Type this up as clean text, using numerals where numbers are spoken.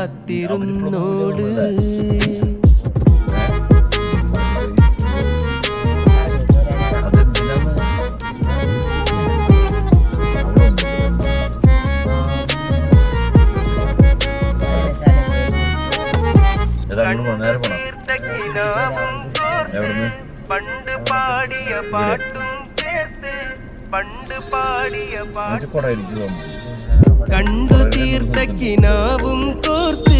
കാത്തിരുന്നോള്. പണ്ട് പാടിയ പാട്ടും ചേർത്ത് പണ്ട് പാടിയ പാട്ട് കണ്ടു തീർത്ത കിനാവും കോർത്ത്